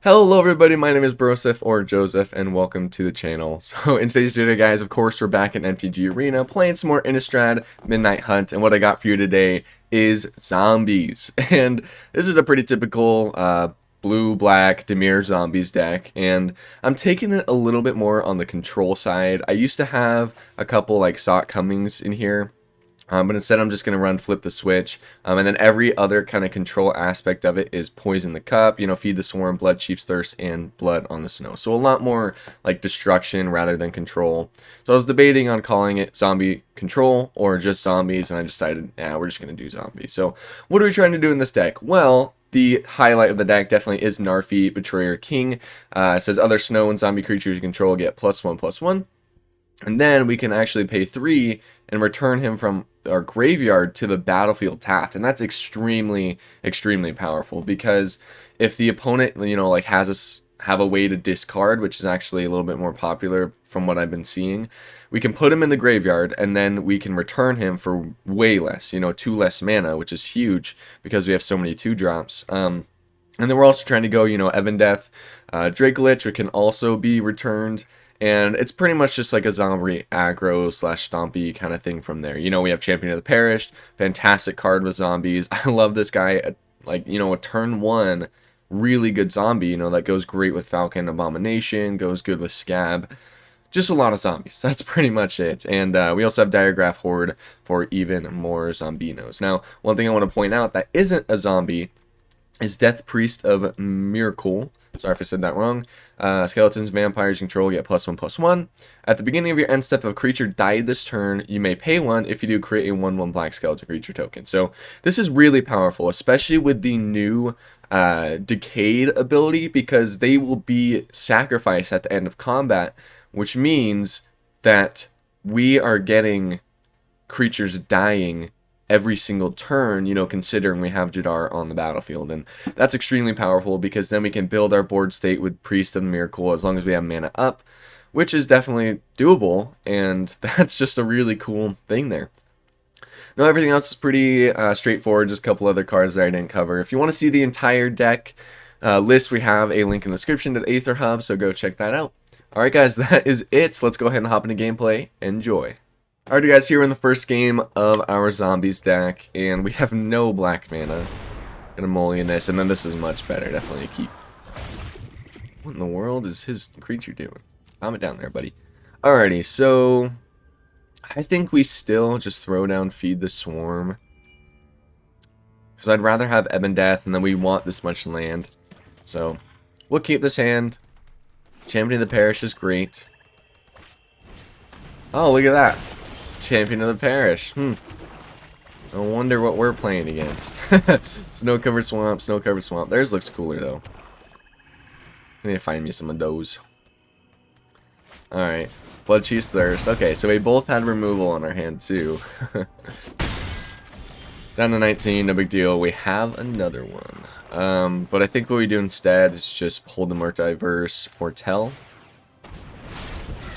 Hello everybody, my name is Broseph or Joseph and welcome to the channel. So in today's video guys, of course we're back in MTG Arena playing some more Innistrad Midnight Hunt, and what I got for you today is zombies. And this is a pretty typical blue-black Dimir zombies deck, and I'm taking it a little bit more on the control side. I used to have a couple like Sock Cummings in here. But instead I'm just going to run Flip the Switch, and then every other kind of control aspect of it is Poison the Cup, Feed the Swarm, Blood Chief's Thirst, and Blood on the Snow. So a lot more like destruction rather than control. So I was debating on calling it Zombie Control or just Zombies, and I decided, yeah, we're just going to do Zombies. So what are we trying to do in this deck? Well, the highlight of the deck definitely is Narfi, Betrayer King. It says other snow and zombie creatures you control get +1/+1. And then we can actually pay 3 and return him from our graveyard to the battlefield tapped. And that's extremely, extremely powerful, because if the opponent, like have a way to discard, which is actually a little bit more popular from what I've been seeing, we can put him in the graveyard and then we can return him for way less, 2 less mana, which is huge because we have so many 2-drops. And then we're also trying to go, Evan Death, Dracolich, which can also be returned. And it's pretty much just like a zombie aggro / stompy kind of thing from there. We have Champion of the Perished, fantastic card with zombies. I love this guy, a turn 1 really good zombie, that goes great with Falcon Abomination, goes good with Scab. Just a lot of zombies. That's pretty much it. And we also have Diagraph Horde for even more zombinos. Now, one thing I want to point out that isn't a zombie is Death Priest of Myrkul. Sorry if I said that wrong. Skeletons, vampires, control get +1/+1. At the beginning of your end step, if a creature died this turn, you may pay 1. If you do, create a 1/1 black skeleton creature token. So this is really powerful, especially with the new Decayed ability, because they will be sacrificed at the end of combat, which means that we are getting creatures dying every single turn, considering we have Jadar on the battlefield. And that's extremely powerful, because then we can build our board state with Priest of the Myrkul as long as we have mana up, which is definitely doable, and that's just a really cool thing there. Now, everything else is pretty straightforward, just a couple other cards that I didn't cover. If you want to see the entire deck list, we have a link in the description to the Aether Hub, so go check that out. Alright guys, that is it. Let's go ahead and hop into gameplay. Enjoy. Alright guys, here we're in the first game of our zombies deck, and we have no black mana. Gonna mulligan this, and then this is much better, definitely a keep. What in the world is his creature doing? Calm it down there, buddy. Alrighty, so I think we still just throw down Feed the Swarm, because I'd rather have Ebon Death, and then we want this much land. So we'll keep this hand. Champion of the Parish is great. Oh, look at that. Champion of the Parish. I wonder what we're playing against. Snow-covered swamp, snow-covered swamp. Theirs looks cooler, though. I need to find me some of those. Alright. Blood Chief's Thirst. Okay, so we both had removal on our hand, too. Down to 19, no big deal. We have another one. But I think what we do instead is just hold the Multiverse Foretell.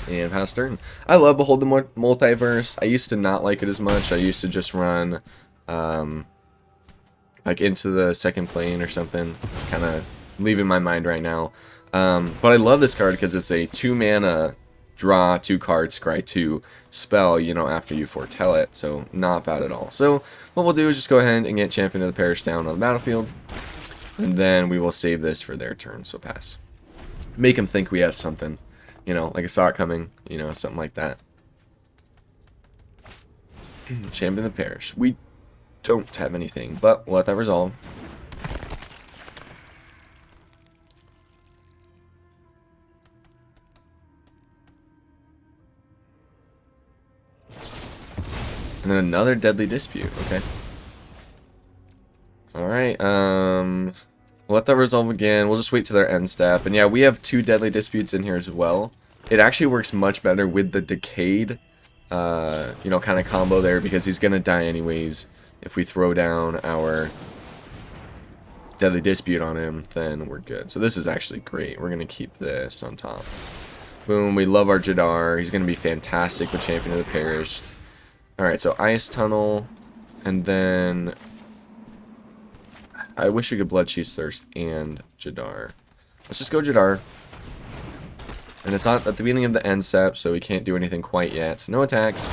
And pass turn. I love Behold the Multiverse. I used to not like it as much. I used to just run like into the second plane or something. Kind of leaving my mind right now. But I love this card because it's a 2 mana draw 2 cards, scry 2 spell, after you foretell it. So not bad at all. So what we'll do is just go ahead and get Champion of the Parish down on the battlefield. And then we will save this for their turn. So pass. Make them think we have something. Like a Sock coming, something like that. Champion of the Parish. We don't have anything, but we'll let that resolve. And then another Deadly Dispute, okay. Alright, we'll let that resolve again. We'll just wait to their end step. And yeah, we have 2 Deadly Disputes in here as well. It actually works much better with the Decayed, kind of combo there, because he's going to die anyways. If we throw down our Deadly Dispute on him, then we're good. So this is actually great. We're going to keep this on top. Boom, we love our Jadar. He's going to be fantastic with Champion of the Perished. Alright, so Ice Tunnel, and then I wish we could Blood Chief's Thirst and Jadar. Let's just go Jadar. And it's not at the beginning of the end step, so we can't do anything quite yet. No attacks.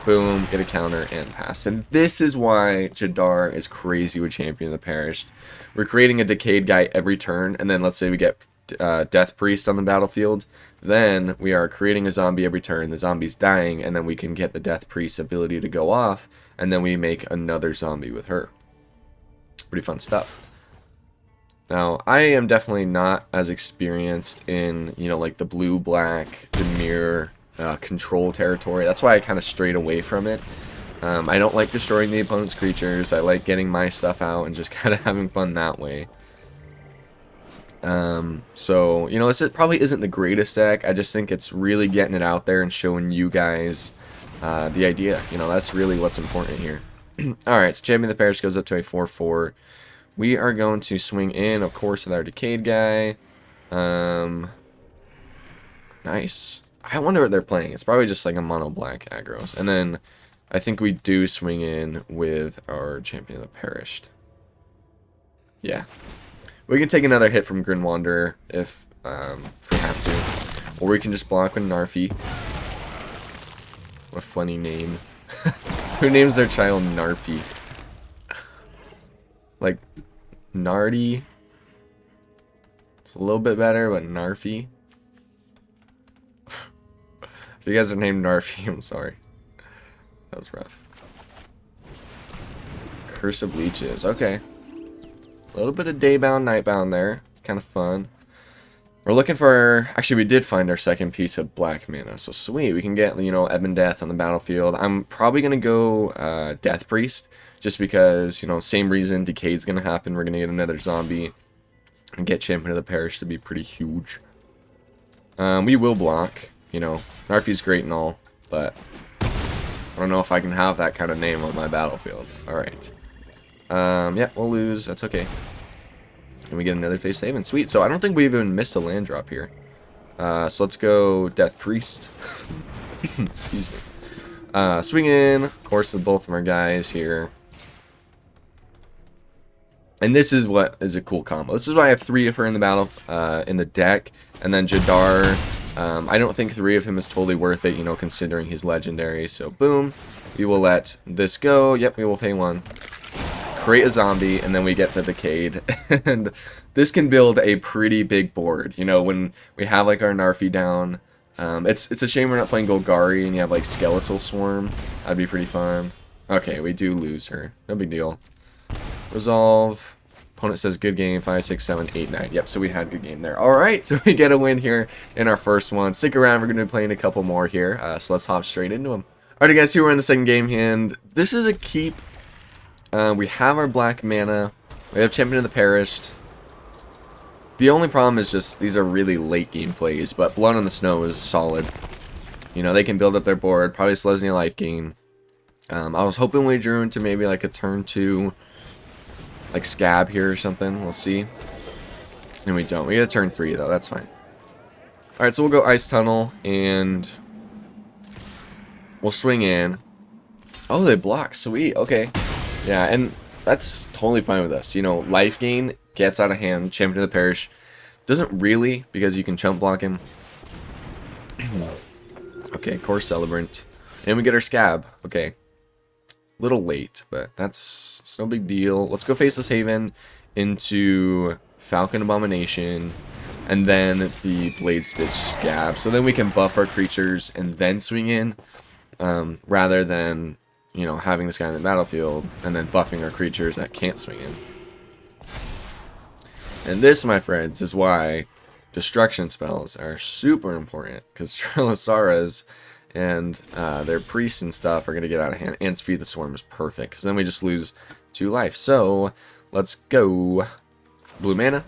Boom, get a counter, and pass. And this is why Jadar is crazy with Champion of the Perished. We're creating a Decayed guy every turn, and then let's say we get Death Priest on the battlefield. Then we are creating a zombie every turn. The zombie's dying, and then we can get the Death Priest's ability to go off, and then we make another zombie with her. Pretty fun stuff. Now, I am definitely not as experienced in, you know, like the blue-black, Demir, control territory. That's why I kind of strayed away from it. I don't like destroying the opponent's creatures. I like getting my stuff out and just kind of having fun that way. So, you know, this probably isn't the greatest deck. I just think it's really getting it out there and showing you guys the idea. You know, that's really what's important here. Alright, so Champion of the Parish goes up to a 4/4. We are going to swing in, of course, with our Decayed guy. Nice. I wonder what they're playing. It's probably just like a mono black aggros. And then I think we do swing in with our Champion of the Perished. Yeah. We can take another hit from Grin Wanderer if we have to. Or we can just block with Narfi. What a funny name. Who names their child Narfi? Like, Nardi. It's a little bit better, but Narfi. If you guys are named Narfi, I'm sorry. That was rough. Curse of Leeches. Okay. A little bit of Daybound, Nightbound there. It's kind of fun. We're looking for... Actually, we did find our second piece of black mana. So sweet. We can get, you know, Ebon Death on the battlefield. I'm probably going to go Death Priest. Just because, you know, same reason. Decayed's going to happen. We're going to get another zombie. And get Champion of the Parish to be pretty huge. We will block. You know, Narfi's great and all. But I don't know if I can have that kind of name on my battlefield. Alright. Yeah, we'll lose. That's okay. And we get another face haven. Sweet. So I don't think we've even missed a land drop here. So let's go Death Priest. Excuse me. Swing in. Of course, with both of our guys here. And this is what is a cool combo. This is why I have 3 of her in the battle, in the deck. And then Jadar, I don't think 3 of him is totally worth it, you know, considering he's legendary. So, boom. We will let this go. Yep, we will pay 1. Create a zombie, and then we get the Decayed. And this can build a pretty big board. You know, when we have, like, our Narfi down. It's a shame we're not playing Golgari, and you have, like, Skeletal Swarm. That'd be pretty fun. Okay, we do lose her. No big deal. Resolve. Opponent says good game. 5, 6, 7, 8, 9. Yep, so we had a good game there. Alright, so we get a win here in our first one. Stick around, we're going to be playing a couple more here. So let's hop straight into them. Alright guys, here we're in the second game hand. This is a keep. We have our black mana. We have Champion of the Perished. The only problem is just these are really late game plays, but Blood on the Snow is solid. You know, they can build up their board. Probably Selesnya life gain. I was hoping we drew into maybe like a turn 2... like Scab here or something. We'll see. And we don't. We get a turn 3 though. That's fine. Alright, so we'll go Ice Tunnel and we'll swing in. Oh, they block. Sweet. Okay. Yeah, and that's totally fine with us. You know, life gain gets out of hand. Champion of the Parish doesn't really, because you can chump block him. Okay, Core Celebrant. And we get our Scab. Okay. Little late, but it's no big deal. Let's go Faceless Haven into Falcon Abomination and then the Blade Stitch Scab. So then we can buff our creatures and then swing in, rather than, you know, having this guy in the battlefield and then buffing our creatures that can't swing in. And this, my friends, is why destruction spells are super important, because Trilosaras and their priests and stuff are going to get out of hand. And Feed the Swarm is perfect, because then we just lose 2 life. So, let's go. Blue mana.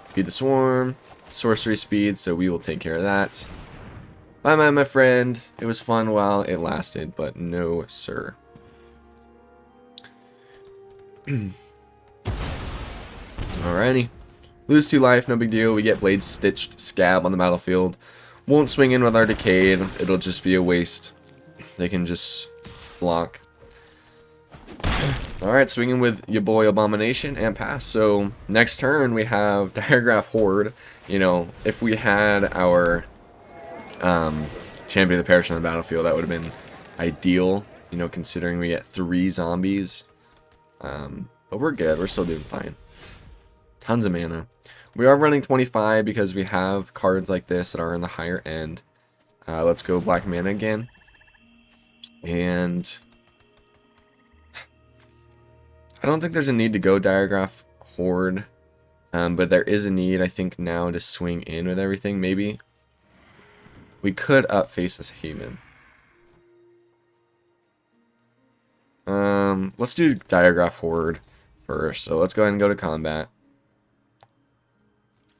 Feed the Swarm. Sorcery speed, so we will take care of that. Bye-bye, my friend. It was fun while it lasted, but no, sir. Alrighty. Lose 2 life, no big deal. We get Blade Stitched Scab on the battlefield. Won't swing in with our Decayed. It'll just be a waste. They can just block. Alright, swinging with your boy Abomination and pass. So, next turn we have Diregraph Horde. You know, if we had our Champion of the Parish on the battlefield, that would have been ideal. You know, considering we get 3 zombies. But we're good. We're still doing fine. Tons of mana. We are running 25 because we have cards like this that are in the higher end. Let's go black mana again. And I don't think there's a need to go Diregraph Horde. But there is a need, I think, now to swing in with everything, maybe. We could up Faceless Haven. Let's do Diregraph Horde first. So let's go ahead and go to combat.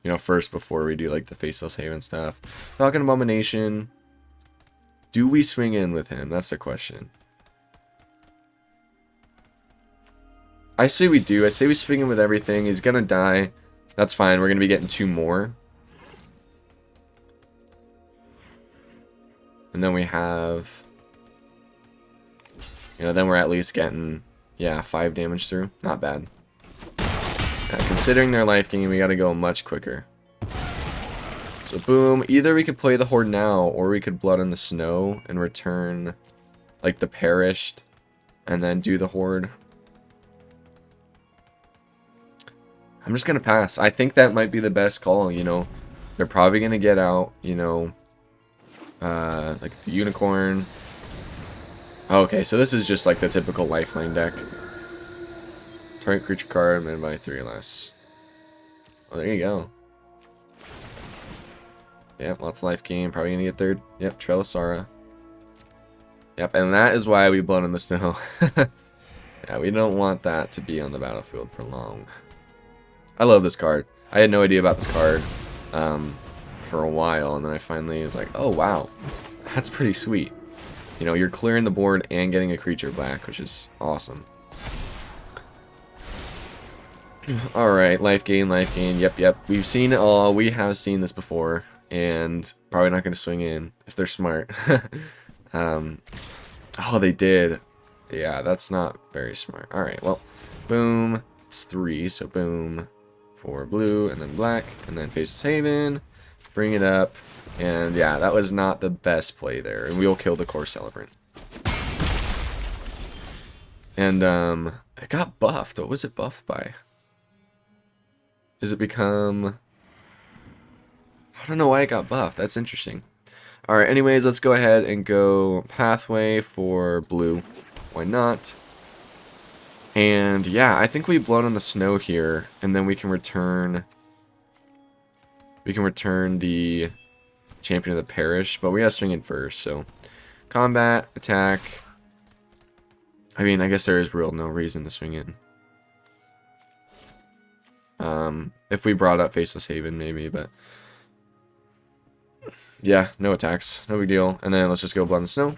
You know, first before we do like the Faceless Haven stuff. Talking Abomination. Do we swing in with him? That's the question. I say we do. I say we swing in with everything. He's gonna die. That's fine. We're gonna be getting 2 more. And then we have... You know, then we're at least getting, yeah, 5 damage through. Not bad. Considering their life gain, we gotta go much quicker. So boom, either we could play the Horde now, or we could Blood in the Snow and return, like, the Perished, and then do the Horde. I'm just gonna pass. I think that might be the best call, you know. They're probably gonna get out, you know, like the Unicorn. Okay, so this is just like the typical Lifeline deck. Target creature card, man by 3 or less. Well, there you go. Yep, lots of life gain. Probably gonna get 3rd. Yep, Trelasara. Yep, and that is why we Blood in the Snow. Yeah, we don't want that to be on the battlefield for long. I love this card. I had no idea about this card for a while, and then I finally was like, oh wow, that's pretty sweet. You know, you're clearing the board and getting a creature back, which is awesome. Alright, life gain, yep. We've seen it all. We have seen this before, and probably not going to swing in if they're smart. Oh, they did. Yeah, that's not very smart. Alright, well, boom. It's 3, so boom. 4 blue, and then black, and then Faceless Haven. Bring it up. And yeah, that was not the best play there. And we'll kill the Core Celebrant. And it got buffed. What was it buffed by? Does it become... I don't know why it got buffed. That's interesting. Alright, anyways, let's go ahead and go Pathway for blue. Why not? And yeah, I think we Blood on the Snow here, and then we can return... We can return the Champion of the Parish, but we gotta swing in first, so... Combat, attack... I mean, I guess there is real no reason to swing in. If we brought up Faceless Haven, maybe, but... Yeah, no attacks. No big deal. And then let's just go Blood in the Snow.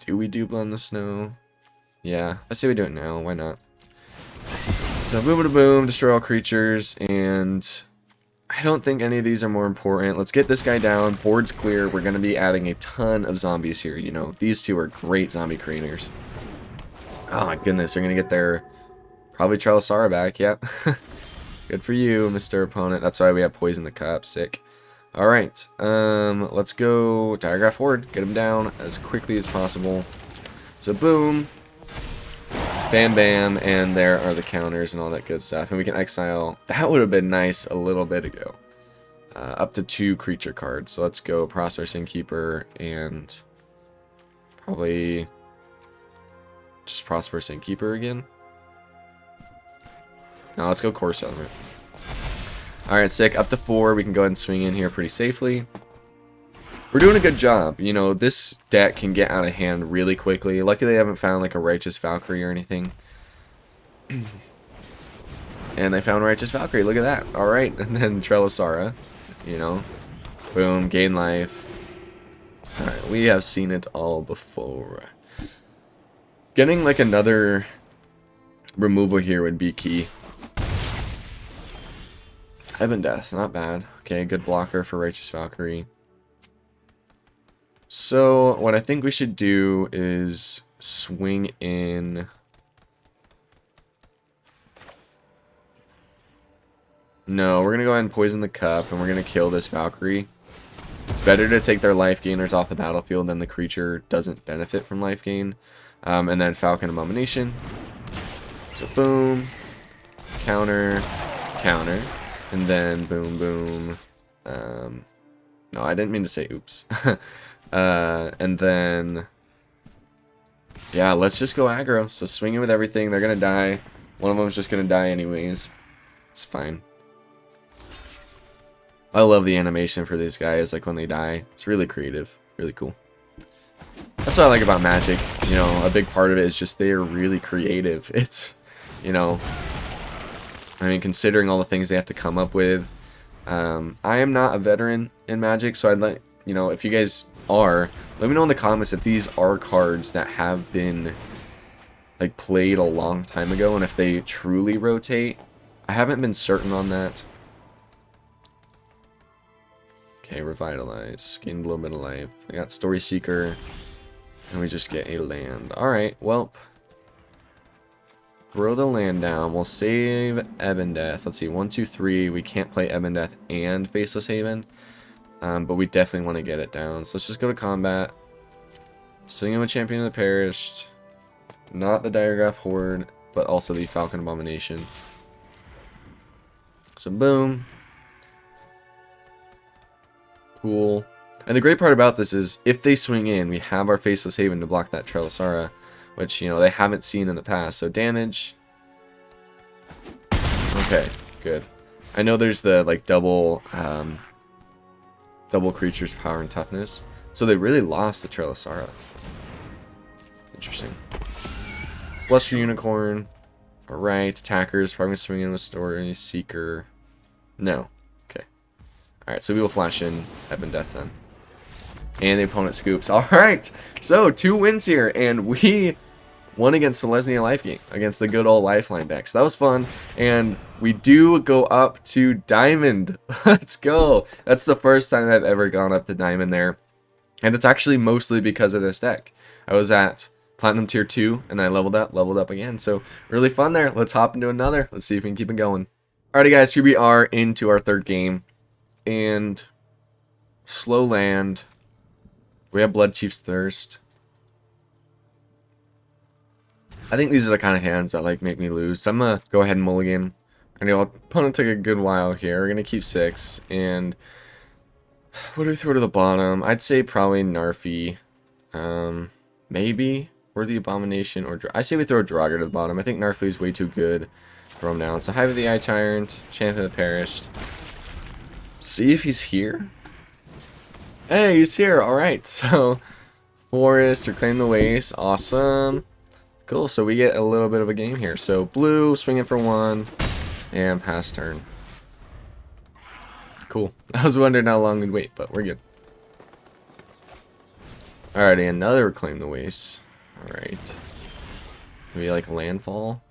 Do we do Blood in the Snow? Yeah, I say we do it now. Why not? So boom, boom, boom, destroy all creatures, and I don't think any of these are more important. Let's get this guy down. Board's clear. We're going to be adding a ton of zombies here. You know, these two are great zombie creators. Oh my goodness, they're going to get their probably Trelasara back. Yep. Good for you, Mr. Opponent. That's why we have Poison the Cup. Sick. Alright, let's go Diregraph Horde. Get him down as quickly as possible. So boom. Bam, bam, and there are the counters and all that good stuff. And we can exile. That would have been nice a little bit ago. Up to 2 creature cards. So let's go Prosperous Innkeeper and probably just Prosperous Innkeeper again. Now let's go Core Celebrant. Alright, sick. Up to 4. We can go ahead and swing in here pretty safely. We're doing a good job. You know, this deck can get out of hand really quickly. Luckily, I haven't found like a Righteous Valkyrie or anything. And I found Righteous Valkyrie. Look at that. Alright, and then Trelasara. You know, boom, gain life. Alright, we have seen it all before. Getting like another removal here would be key. Heaven Death, not bad. Okay, good blocker for Righteous Valkyrie. So what I think we should do is swing in. No, we're going to go ahead and poison the cup, and we're going to kill this Valkyrie. It's better to take their life gainers off the battlefield than the creature doesn't benefit from life gain. And then Falcon Abomination. So boom, counter, counter, and then boom, boom. No, I didn't mean to say oops. And then, yeah, let's just go aggro. So swing in with everything. They're going to die. One of them's just going to die anyways. It's fine. I love the animation for these guys, like when they die. It's really creative, really cool. That's what I like about Magic. You know, a big part of it is just they are really creative. It's, you know, I mean, considering all the things they have to come up with. I am not a veteran in Magic, so I'd like, you know, if you guys are, let me know in the comments if these are cards that have been, like, played a long time ago, and if they truly rotate. I haven't been certain on that. Okay, Revitalize. Gained a little bit of life. I got Story Seeker. And we just get a land. Alright, well. Throw the land down. We'll save Ebon Death. Let's see, 1, 2, 3. We can't play Ebon Death and Faceless Haven. But we definitely want to get it down. So let's just go to combat. Swing in with Champion of the Perished. Not the Diregraph Horde, but also the Falcon Abomination. So boom. Cool. And the great part about this is, if they swing in, we have our Faceless Haven to block that Trelisara, which, you know, they haven't seen in the past. So damage. Okay, good. I know there's the, like, double creatures power and toughness. So they really lost the Trelisara. Interesting. Celestial Unicorn. Alright, attackers. Probably gonna swing in with Story Seeker. No. Okay. Alright, so we will flash in Ebon Death then. And the opponent scoops. Alright, so 2 wins here, and we won against Selesnya Life Game, against the good old Lifeline deck. So that was fun, and we do go up to Diamond. Let's go. That's the first time I've ever gone up to Diamond there, and it's actually mostly because of this deck. I was at Platinum Tier 2, and I leveled up again, so really fun there. Let's hop into another. Let's see if we can keep it going. Alrighty guys, here we are into our 3rd game, and slow land. We have Blood Chief's Thirst. I think these are the kind of hands that like make me lose. So I'm gonna go ahead and mulligan. And the opponent took a good while here. We're gonna keep 6. And what do we throw to the bottom? I'd say probably Narfi. Maybe. Or the Abomination. Or I say we throw a Draugr to the bottom. I think Narfi is way too good. Throw him down. So Hive of the Eye Tyrant. Champion of the Perished. See if he's here. Hey, he's here. Alright, so Forest, Reclaim the Waste. Awesome. Cool, so we get a little bit of a game here. So blue, swing it for 1, and pass turn. Cool. I was wondering how long we'd wait, but we're good. Alrighty, another Reclaim the Waste. Alright. Maybe like Landfall.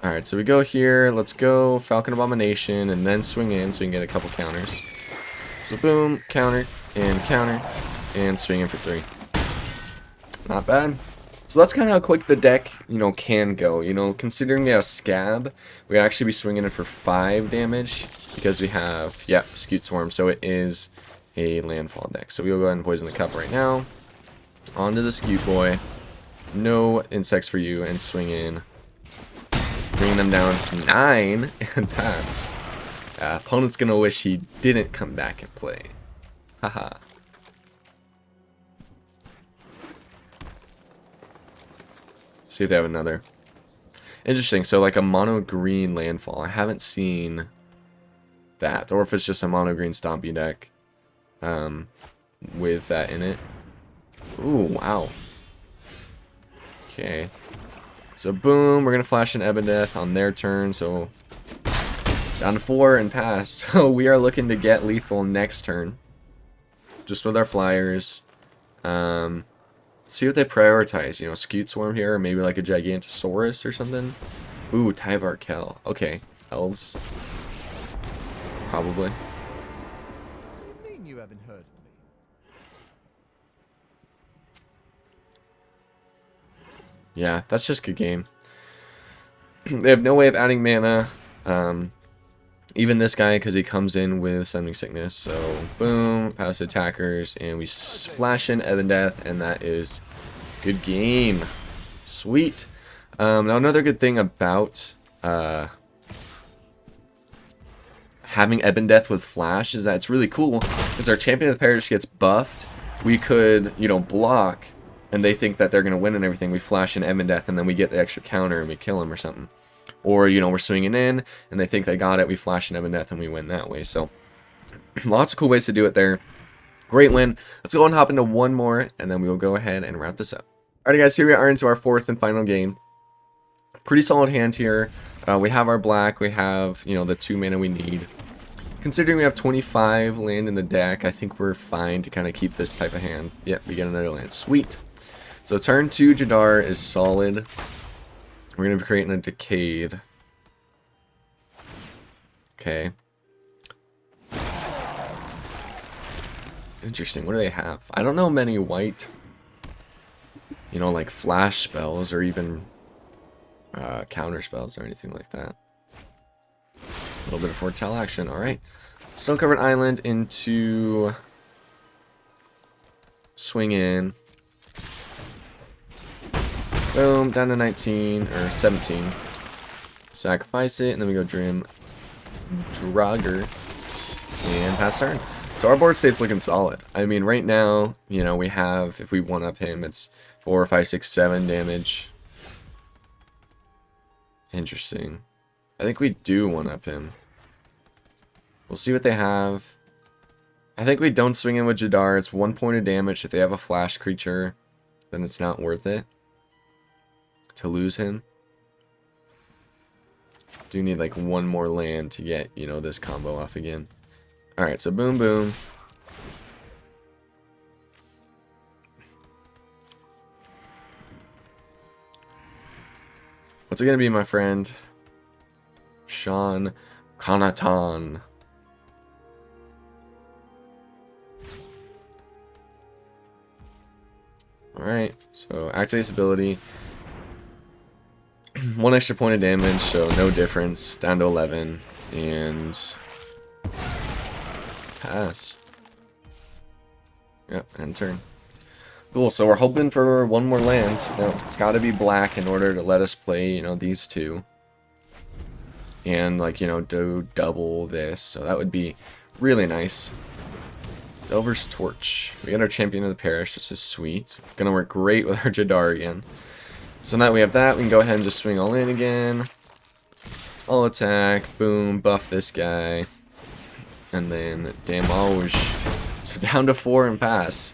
Alright, so we go here. Let's go Falcon Abomination, and then swing in so we can get a couple counters. So boom, counter, and swing in for 3. Not bad. So that's kind of how quick the deck, you know, can go. You know, considering we have Scab, we could actually be swinging it for 5 damage because we have, yep, Scute Swarm. So it is a landfall deck. So we'll go ahead and poison the cup right now. Onto the Scute Boy. No insects for you, and swing in. Bring them down to 9 and pass. Opponent's gonna wish he didn't come back and play. Haha. See if they have another. Interesting, so like a mono green landfall. I haven't seen that. Or if it's just a mono green stompy deck with that in it. Ooh, wow. Okay. So boom, we're gonna flash an Ebon Death on their turn, so down to 4 and pass. So we are looking to get lethal next turn. Just with our flyers. Let's see what they prioritize. You know, Scute Swarm here, or maybe like a Gigantosaurus or something. Ooh, Tyvar Kell. Okay, Elves. Probably. What do you mean you haven't heard of me? Yeah, that's just good game. They have no way of adding mana. Even this guy, because he comes in with Summoning Sickness. So, boom, pass attackers, and we flash in Ebon Death, and that is good game. Sweet. Now, another good thing about having Ebon Death with Flash is that it's really cool, because our Champion of the Parish gets buffed. We could, you know, block, and they think that they're going to win and everything. We flash in Ebon Death, and then we get the extra counter, and we kill him or something. Or, you know, we're swinging in, and they think they got it, we flash an Ebon Death, and we win that way. So, lots of cool ways to do it there. Great win. Let's go and hop into one more, and then we will go ahead and wrap this up. Alright guys, here we are into our fourth and final game. Pretty solid hand here. We have our black, we have, you know, the 2 mana we need. Considering we have 25 land in the deck, I think we're fine to kind of keep this type of hand. Yep, we get another land. Sweet. So turn 2 Jadar is solid. We're going to be creating a Decayed. Okay. Interesting. What do they have? I don't know many white, you know, like flash spells or even counter spells or anything like that. A little bit of foretell action. Alright. Snow-covered island into swing in. Boom, down to 19, or 17. Sacrifice it, and then we go Drim Drugger, and pass turn. So our board state's looking solid. I mean, right now, you know, we have, if we 1-up him, it's 4, 5, 6, 7 damage. Interesting. I think we do 1-up him. We'll see what they have. I think we don't swing in with Jadar. It's 1 point of damage. If they have a flash creature, then it's not worth it to lose him. Do need like 1 more land to get, you know, this combo off again. Alright, so boom boom. What's it gonna be, my friend? Sean Kanatan. Alright, so activate this ability. 1 extra point of damage, so no difference. Down to 11. And pass. Yep, end turn. Cool, so we're hoping for 1 more land. Now, it's got to be black in order to let us play, you know, these 2. And, like, you know, do double this. So that would be really nice. Delver's Torch. We got our Champion of the Parish, which is sweet. Gonna work great with our Jadar again. So now that we have that, we can go ahead and just swing all in again. All attack, boom, buff this guy. And then damage. So down to 4 and pass.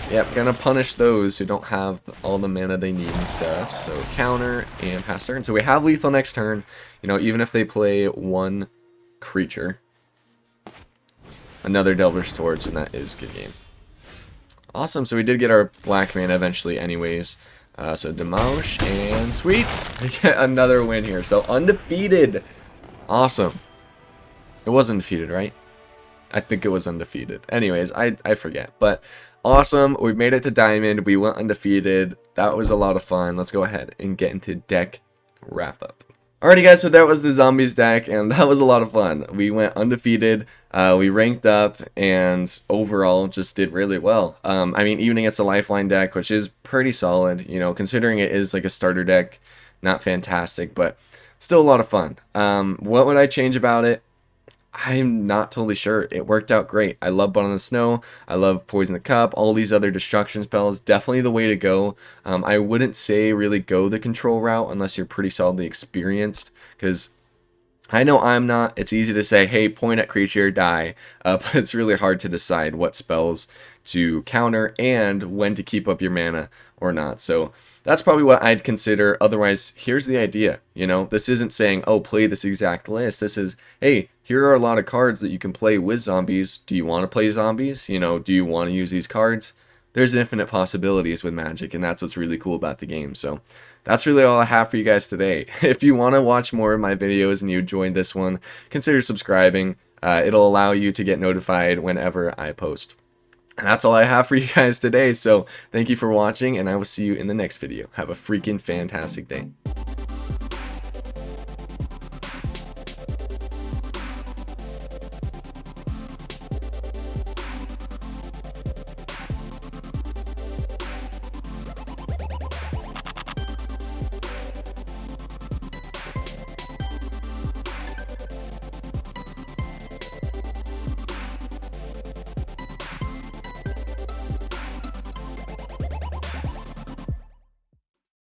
Yep, gonna punish those who don't have all the mana they need and stuff. So counter and pass turn. So we have lethal next turn. You know, even if they play 1 creature. Another Delver's Torch, and that is good game. Awesome, so we did get our black mana eventually anyways. So Demolish, and sweet! We get another win here. So undefeated! Awesome. It was undefeated, right? I think it was undefeated. Anyways, I forget. But awesome, we made it to Diamond. We went undefeated. That was a lot of fun. Let's go ahead and get into deck wrap-up. Alrighty guys, so that was the Zombies deck, and that was a lot of fun. We went undefeated, we ranked up, and overall just did really well. I mean, even against a Lifeline deck, which is pretty solid, you know, considering it is like a starter deck, not fantastic, but still a lot of fun. What would I change about it? I'm not totally sure. It worked out great. I love Blood on the Snow. I love Poison the Cup. All these other destruction spells. Definitely the way to go. I wouldn't say really go the control route unless you're pretty solidly experienced. Because I know I'm not. It's easy to say, hey, point at creature, die. But it's really hard to decide what spells to counter and when to keep up your mana or not. So that's probably what I'd consider. Otherwise, here's the idea. You know, this isn't saying, oh, play this exact list. This is, hey, here are a lot of cards that you can play with zombies. Do you want to play zombies? You know, do you want to use these cards? There's infinite possibilities with Magic, and that's what's really cool about the game. So that's really all I have for you guys today. If you want to watch more of my videos and you enjoyed this one, consider subscribing. It'll allow you to get notified whenever I post. And that's all I have for you guys today. So thank you for watching, and I will see you in the next video. Have a freaking fantastic day.